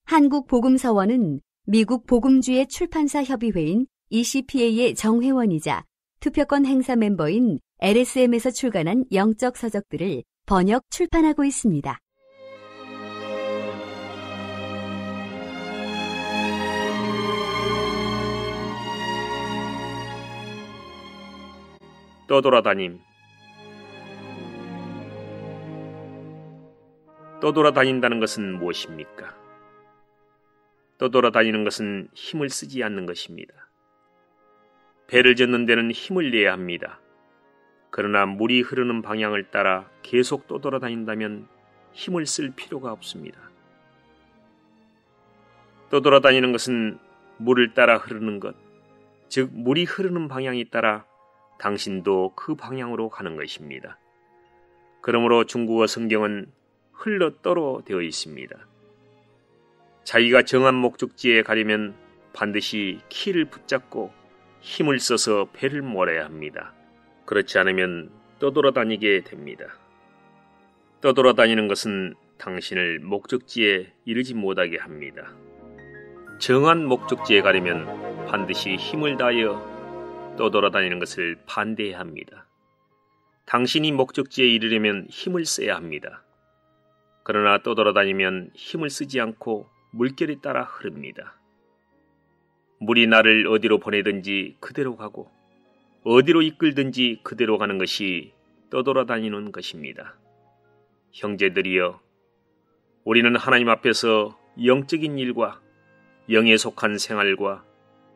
한국복음서원은 미국 복음주의 출판사 협의회인 ECPA의 정회원이자 투표권 행사 멤버인 LSM에서 출간한 영적 서적들을 번역 출판하고 있습니다. 떠돌아다님. 떠돌아다닌다는 것은 무엇입니까? 떠돌아다니는 것은 힘을 쓰지 않는 것입니다. 배를 젓는 데는 힘을 내야 합니다. 그러나 물이 흐르는 방향을 따라 계속 떠돌아다닌다면 힘을 쓸 필요가 없습니다. 떠돌아다니는 것은 물을 따라 흐르는 것, 즉 물이 흐르는 방향에 따라 당신도 그 방향으로 가는 것입니다. 그러므로 중국어 성경은 흘러떠로 되어 있습니다. 자기가 정한 목적지에 가려면 반드시 키를 붙잡고 힘을 써서 배를 몰아야 합니다. 그렇지 않으면 떠돌아다니게 됩니다. 떠돌아다니는 것은 당신을 목적지에 이르지 못하게 합니다. 정한 목적지에 가려면 반드시 힘을 다하여 떠돌아다니는 것을 반대해야 합니다. 당신이 목적지에 이르려면 힘을 써야 합니다. 그러나 떠돌아다니면 힘을 쓰지 않고 물결에 따라 흐릅니다. 물이 나를 어디로 보내든지 그대로 가고 어디로 이끌든지 그대로 가는 것이 떠돌아다니는 것입니다. 형제들이여, 우리는 하나님 앞에서 영적인 일과 영에 속한 생활과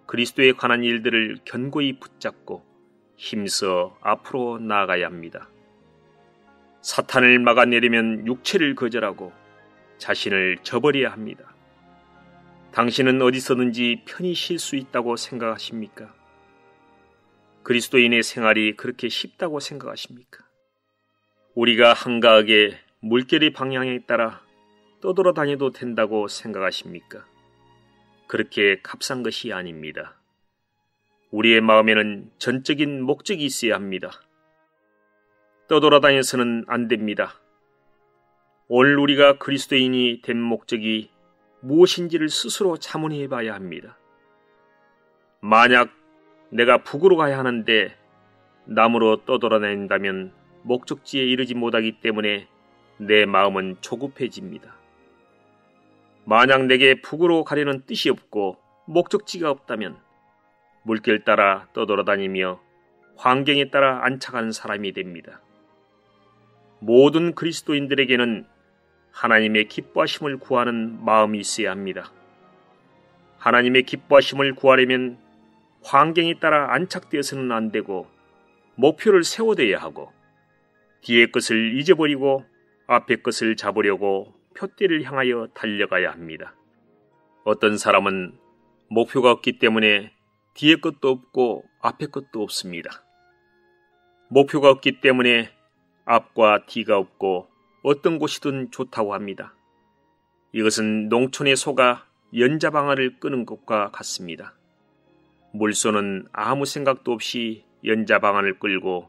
그리스도에 관한 일들을 견고히 붙잡고 힘써 앞으로 나아가야 합니다. 사탄을 막아내려면 육체를 거절하고 자신을 저버려야 합니다. 당신은 어디서든지 편히 쉴 수 있다고 생각하십니까? 그리스도인의 생활이 그렇게 쉽다고 생각하십니까? 우리가 한가하게 물결의 방향에 따라 떠돌아다녀도 된다고 생각하십니까? 그렇게 값싼 것이 아닙니다. 우리의 마음에는 전적인 목적이 있어야 합니다. 떠돌아다녀서는 안 됩니다. 오늘 우리가 그리스도인이 된 목적이 무엇인지를 스스로 자문해 봐야 합니다. 만약 내가 북으로 가야 하는데 남으로 떠돌아다닌다면 목적지에 이르지 못하기 때문에 내 마음은 조급해집니다. 만약 내게 북으로 가려는 뜻이 없고 목적지가 없다면 물결 따라 떠돌아다니며 환경에 따라 안착하는 사람이 됩니다. 모든 그리스도인들에게는 하나님의 기뻐하심을 구하는 마음이 있어야 합니다. 하나님의 기뻐하심을 구하려면 환경에 따라 안착되어서는 안 되고 목표를 세워둬야 하고 뒤의 것을 잊어버리고 앞의 것을 잡으려고 표대를 향하여 달려가야 합니다. 어떤 사람은 목표가 없기 때문에 뒤의 것도 없고 앞의 것도 없습니다. 목표가 없기 때문에 앞과 뒤가 없고 어떤 곳이든 좋다고 합니다. 이것은 농촌의 소가 연자방아를 끄는 것과 같습니다. 물소는 아무 생각도 없이 연자방아를 끌고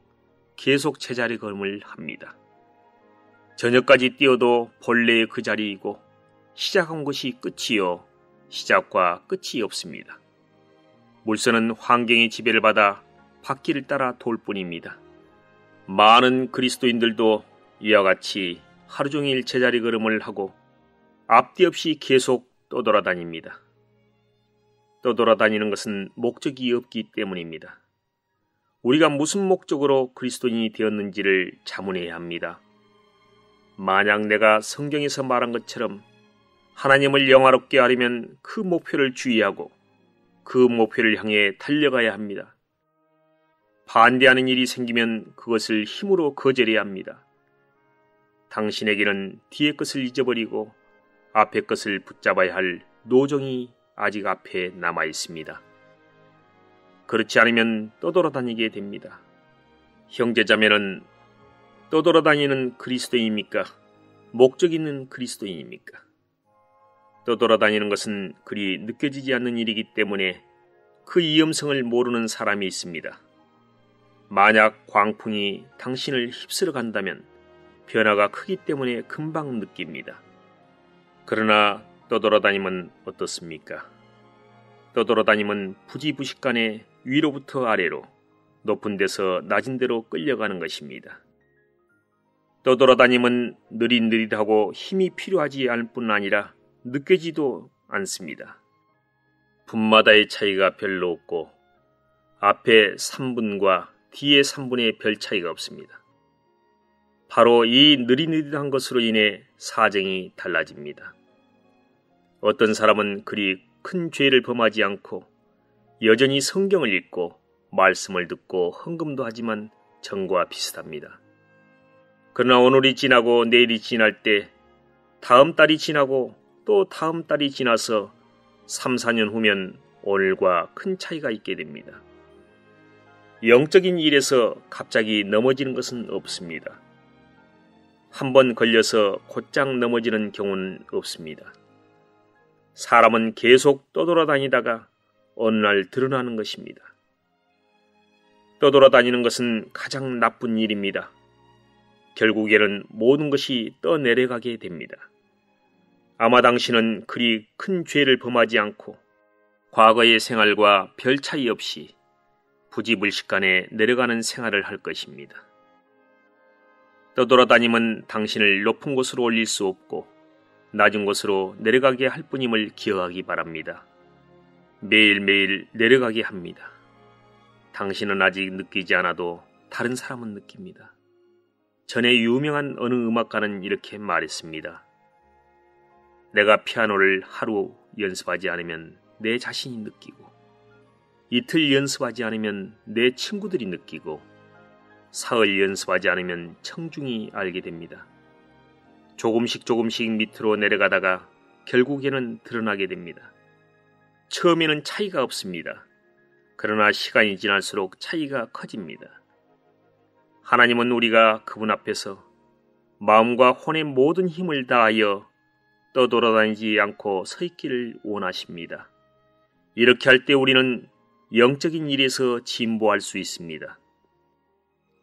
계속 제자리 걸음을 합니다. 저녁까지 뛰어도 본래의 그 자리이고 시작한 것이 끝이요 시작과 끝이 없습니다. 물소는 환경의 지배를 받아 바퀴를 따라 돌 뿐입니다. 많은 그리스도인들도 이와 같이 하루 종일 제자리 걸음을 하고 앞뒤 없이 계속 떠돌아다닙니다. 떠돌아다니는 것은 목적이 없기 때문입니다. 우리가 무슨 목적으로 그리스도인이 되었는지를 자문해야 합니다. 만약 내가 성경에서 말한 것처럼 하나님을 영화롭게 하려면 그 목표를 주의하고 그 목표를 향해 달려가야 합니다. 반대하는 일이 생기면 그것을 힘으로 거절해야 합니다. 당신에게는 뒤의 것을 잊어버리고 앞의 것을 붙잡아야 할 노정이 아직 앞에 남아 있습니다. 그렇지 않으면 떠돌아다니게 됩니다. 형제자매는 떠돌아다니는 그리스도인입니까? 목적 있는 그리스도인입니까? 떠돌아다니는 것은 그리 느껴지지 않는 일이기 때문에 그 위험성을 모르는 사람이 있습니다. 만약 광풍이 당신을 휩쓸어 간다면 변화가 크기 때문에 금방 느낍니다. 그러나 떠돌아다님은 어떻습니까? 떠돌아다님은 부지부식간에 위로부터 아래로, 높은 데서 낮은 데로 끌려가는 것입니다. 떠돌아다님은 느릿느릿하고 힘이 필요하지 않을 뿐 아니라 느껴지도 않습니다. 분마다의 차이가 별로 없고 앞에 3분과 뒤에 3분의 별 차이가 없습니다. 바로 이 느릿느릿한 것으로 인해 사정이 달라집니다. 어떤 사람은 그리 큰 죄를 범하지 않고 여전히 성경을 읽고 말씀을 듣고 헌금도 하지만 전과 비슷합니다. 그러나 오늘이 지나고 내일이 지날 때 다음 달이 지나고 또 다음 달이 지나서 3, 4년 후면 오늘과 큰 차이가 있게 됩니다. 영적인 일에서 갑자기 넘어지는 것은 없습니다. 한번 걸려서 곧장 넘어지는 경우는 없습니다. 사람은 계속 떠돌아다니다가 어느 날 드러나는 것입니다. 떠돌아다니는 것은 가장 나쁜 일입니다. 결국에는 모든 것이 떠내려가게 됩니다. 아마 당신은 그리 큰 죄를 범하지 않고 과거의 생활과 별 차이 없이 부지불식간에 내려가는 생활을 할 것입니다. 떠돌아다님은 당신을 높은 곳으로 올릴 수 없고 낮은 곳으로 내려가게 할 뿐임을 기억하기 바랍니다. 매일매일 내려가게 합니다. 당신은 아직 느끼지 않아도 다른 사람은 느낍니다. 전에 유명한 어느 음악가는 이렇게 말했습니다. 내가 피아노를 하루 연습하지 않으면 내 자신이 느끼고, 이틀 연습하지 않으면 내 친구들이 느끼고, 사흘 연습하지 않으면 청중이 알게 됩니다. 조금씩 밑으로 내려가다가 결국에는 드러나게 됩니다. 처음에는 차이가 없습니다. 그러나 시간이 지날수록 차이가 커집니다. 하나님은 우리가 그분 앞에서 마음과 혼의 모든 힘을 다하여 떠돌아다니지 않고 서 있기를 원하십니다. 이렇게 할 때 우리는 영적인 일에서 진보할 수 있습니다.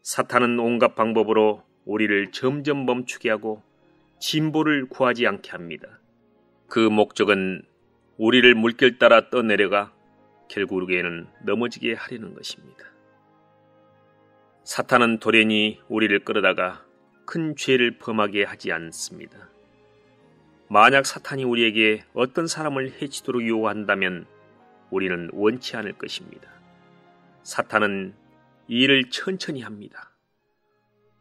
사탄은 온갖 방법으로 우리를 점점 멈추게 하고 진보를 구하지 않게 합니다. 그 목적은 우리를 물결 따라 떠내려가 결국에는 넘어지게 하려는 것입니다. 사탄은 돌연히 우리를 끌어다가 큰 죄를 범하게 하지 않습니다. 만약 사탄이 우리에게 어떤 사람을 해치도록 요구한다면 우리는 원치 않을 것입니다. 사탄은 이 일을 천천히 합니다.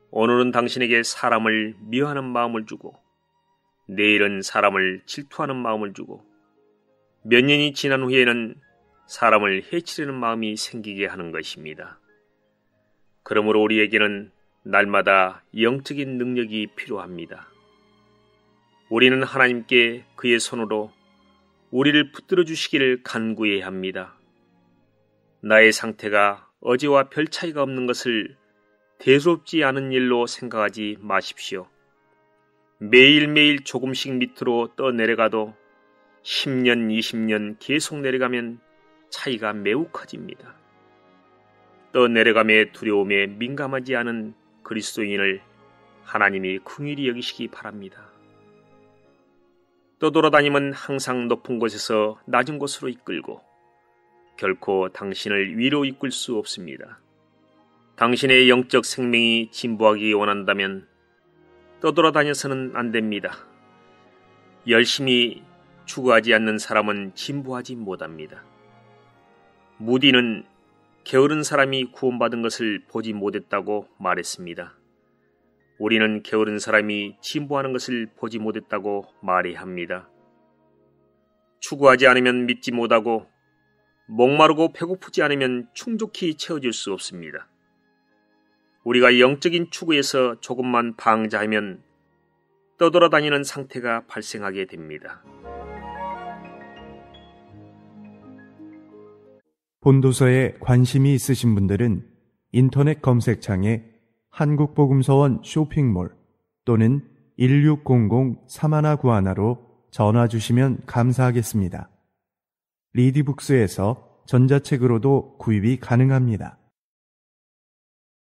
오늘은 당신에게 사람을 미워하는 마음을 주고 내일은 사람을 질투하는 마음을 주고 몇 년이 지난 후에는 사람을 해치려는 마음이 생기게 하는 것입니다. 그러므로 우리에게는 날마다 영적인 능력이 필요합니다. 우리는 하나님께 그의 손으로 우리를 붙들어 주시기를 간구해야 합니다. 나의 상태가 어제와 별 차이가 없는 것을 대수롭지 않은 일로 생각하지 마십시오. 매일매일 조금씩 밑으로 떠내려가도 10년, 20년 계속 내려가면 차이가 매우 커집니다. 떠내려감의 두려움에 민감하지 않은 그리스도인을 하나님이 긍휼히 여기시기 바랍니다. 떠돌아다님은 항상 높은 곳에서 낮은 곳으로 이끌고 결코 당신을 위로 이끌 수 없습니다. 당신의 영적 생명이 진보하기 원한다면 떠돌아다녀서는 안 됩니다. 열심히 추구하지 않는 사람은 진보하지 못합니다. 무디는 게으른 사람이 구원받은 것을 보지 못했다고 말했습니다. 우리는 게으른 사람이 진보하는 것을 보지 못했다고 말해야 합니다. 추구하지 않으면 믿지 못하고 목마르고 배고프지 않으면 충족히 채워질 수 없습니다. 우리가 영적인 추구에서 조금만 방자하면 떠돌아다니는 상태가 발생하게 됩니다. 본도서에 관심이 있으신 분들은 인터넷 검색창에 한국복음서원 쇼핑몰 또는 1600-3191로 전화 주시면 감사하겠습니다. 리디북스에서 전자책으로도 구입이 가능합니다.